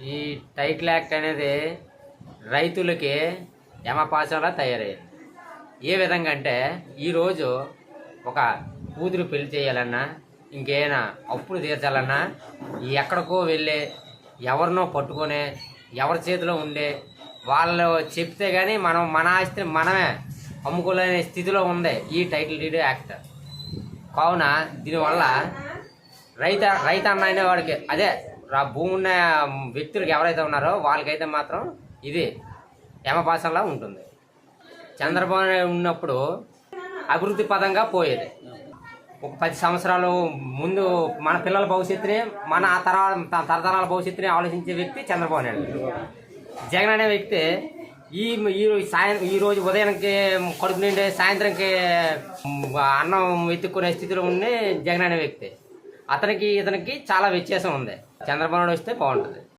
ఈ title act అనేది రైతులకి యమపాశంలా తయారయ్యింది. ఏ విధంగా అంటే ఈరోజు ఒక కూతురు పెళ్లి చేయాలన్నా, ఇంకేమైనా అప్పులు తీర్చాలన్నా ఎక్కడికో వెళ్ళే, ఎవరినో పట్టుకొని, ఎవరి చేతిలో ఉండే వాళ్ళు చెప్తే కానీ మనం మన ఆస్తిని మనమే అమ్ముకోలేని స్థితిలో ఉంది ఈ టైటిల్ డీడ్ యాక్ట్. కావున దీనివల్ల రైతు అన్న అనేవాడికి, అదే భూమి ఉన్న వ్యక్తులకు ఎవరైతే ఉన్నారో వాళ్ళకైతే మాత్రం ఇది యమపాశంలా ఉంటుంది. చంద్రబాబు నాయుడు ఉన్నప్పుడు అభివృద్ధి పదంగా పోయేది. ఒక 10 సంవత్సరాలు ముందు మన పిల్లల భవిష్యత్తుని, మన తరతరాల భవిష్యత్తుని ఆలోచించే వ్యక్తి చంద్రబాబు నాయుడు. జగన్ అనే వ్యక్తి ఈ రోజు ఉదయానికి కడుపు నిండి సాయంత్రంకి అన్నం వెతుక్కునే స్థితిలో ఉండే జగన్ అనే వ్యక్తి. ఇతనికి చాలా వ్యత్యాసం ఉంది. చంద్రబాబు నాయుడు వస్తే బాగుంటుంది.